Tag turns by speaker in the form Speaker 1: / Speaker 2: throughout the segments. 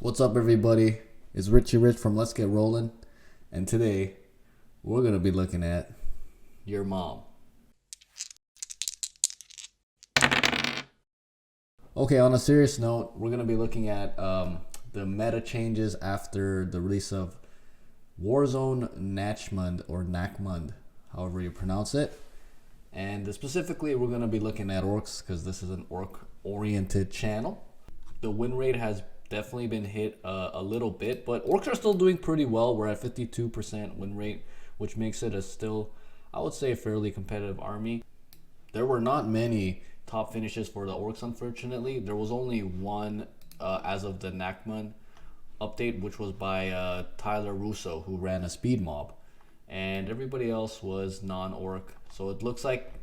Speaker 1: What's up, everybody? It's Richie Rich from Let's Get Rollin', and today we're gonna be looking at your mom. Okay, on a serious note, we're gonna be looking at the meta changes after the release of Warzone Nachmund or Nachmund, however you pronounce it. And specifically, we're gonna be looking at Orks because this is an Ork-oriented channel. The win rate has definitely been hit a little bit, but Orks are still doing pretty well. We're at 52% win rate, which makes it a still, I would say, a fairly competitive army. There were not many top finishes for the Orks, unfortunately. There was only one as of the Nachmund update, which was by Tyler Russo, who ran a speed mob, and everybody else was non-Ork. So it looks like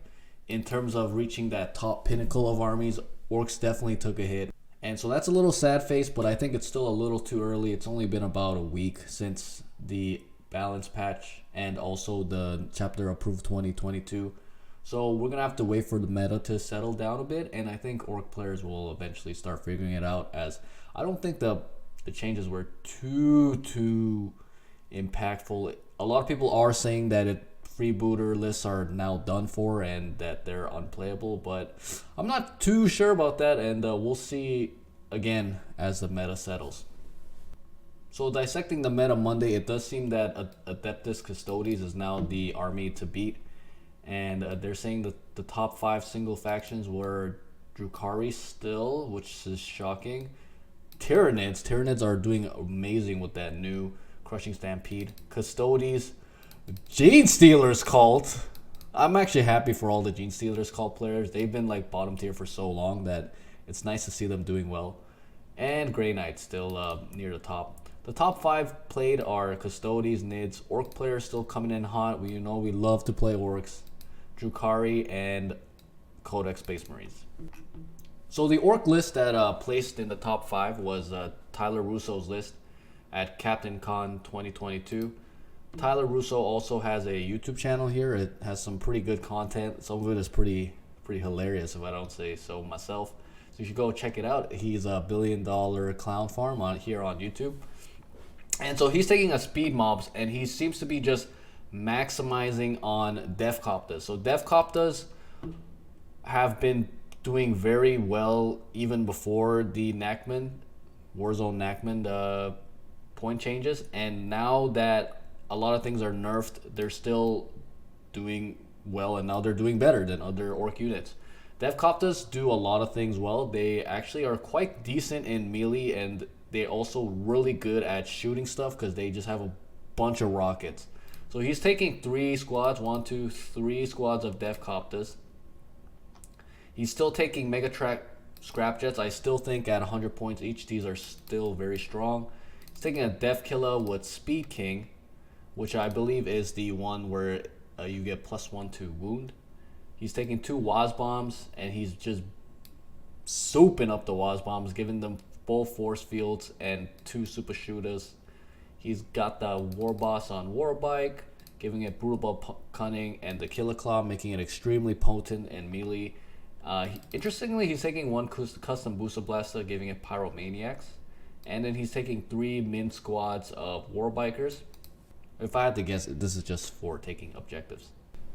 Speaker 1: in terms of reaching that top pinnacle of armies, Orks definitely took a hit. And so that's a little sad face, but I think it's still a little too early. It's only been about a week since the balance patch and also the chapter approved 2022. So we're going to have to wait for the meta to settle down a bit. And I think Ork players will eventually start figuring it out, as I don't think the changes were too impactful. A lot of people are saying that freebooter lists are now done for and that they're unplayable, but I'm not too sure about that, and we'll see again as the meta settles. So dissecting the meta Monday, it does seem that Adeptus Custodes is now the army to beat, and they're saying that the top 5 single factions were Drukhari still, which is shocking. Tyranids are doing amazing with that new Crushing Stampede. Custodes, Gene Stealers cult. I'm actually happy for all the Gene Stealers cult players. They've been like bottom tier for so long that it's nice to see them doing well. And Grey Knights still near the top. The top 5 played are Custodes, Nids, Ork players still coming in hot. We love to play Orks, Drukhari, and Codex Space Marines. So the Ork list that placed in the top 5 was Tyler Russo's list at Captain Con 2022. Tyler Russo also has a YouTube channel here. It has some pretty good content. Some of it is pretty hilarious, if I don't say so myself. So you should go check it out. He's a $1 billion clown farm here on YouTube. And so he's taking a speed mobs, and he seems to be just maximizing on Defcoptas. So Defcoptas have been doing very well even before the Warzone Nachmund point changes, and now that a lot of things are nerfed, they're still doing well, and now they're doing better than other Ork units. Defcoptas do a lot of things well. They actually are quite decent in melee, and they're also really good at shooting stuff because they just have a bunch of rockets. So he's taking 3 squads, 3 squads of Defcoptas. He's still taking Megatrack Scrapjets. I still think at 100 points each, these are still very strong. He's taking a Def Killer with Speed King, which I believe is the one where you get +1 to wound. He's taking 2 Waz Bombs, and he's just souping up the Waz Bombs, giving them full force fields and 2 super shooters. He's got the War Boss on Warbike, giving it Brutal Cunning, and the Killer Claw, making it extremely potent and melee. Interestingly, he's taking 1 custom Booster Blaster, giving it Pyromaniacs. And then he's taking 3 min squads of Warbikers. If I had to guess, this is just for taking objectives.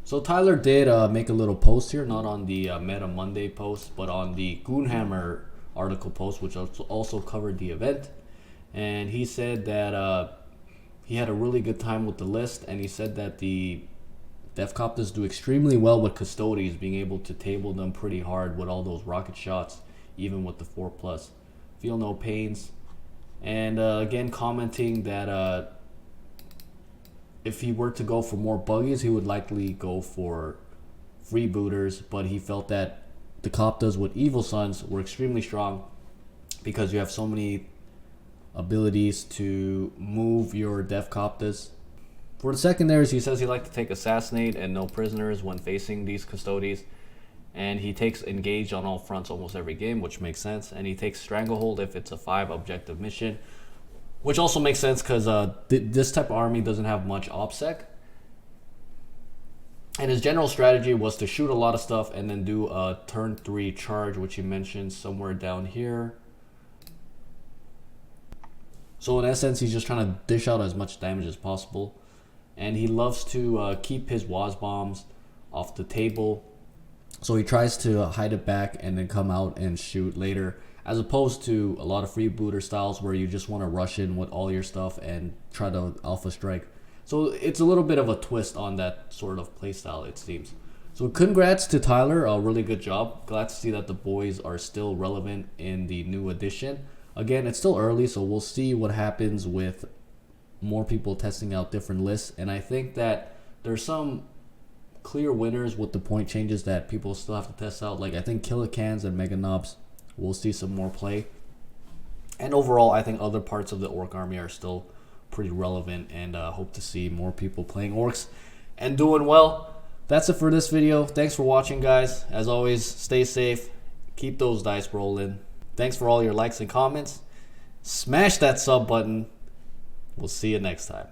Speaker 1: So Tyler did make a little post here, not on the Meta Monday post, but on the Goonhammer article post, which also covered the event. And he said that he had a really good time with the list, and he said that the Defcoptas do extremely well with Custodes, being able to table them pretty hard with all those rocket shots, even with the 4+. Feel no pains. And again, commenting that if he were to go for more buggies, he would likely go for freebooters, but he felt that the Coptas with Evil Sons were extremely strong because you have so many abilities to move your Defcoptas. For the secondaries, he says he liked to take Assassinate and no prisoners when facing these Custodes, and he takes Engage on all fronts almost every game, which makes sense, and he takes Stranglehold if it's a 5 objective mission, which also makes sense because this type of army doesn't have much OPSEC. And his general strategy was to shoot a lot of stuff and then do a turn 3 charge, which he mentioned somewhere down here. So in essence, he's just trying to dish out as much damage as possible. And he loves to keep his Waz bombs off the table. So he tries to hide it back and then come out and shoot later, as opposed to a lot of freebooter styles where you just want to rush in with all your stuff and try to alpha strike. So it's a little bit of a twist on that sort of playstyle, it seems. So congrats to Tyler, a really good job. Glad to see that the boys are still relevant in the new edition. Again, it's still early, so we'll see what happens with more people testing out different lists. And I think that there's some clear winners with the point changes that people still have to test out. Like I think Killicans and Mega Knobs will see some more play. And overall, I think other parts of the Ork army are still pretty relevant, and hope to see more people playing Orks and doing well. That's it for this video. Thanks for watching, guys. As always, stay safe. Keep those dice rolling. Thanks for all your likes and comments. Smash that sub button. We'll see you next time.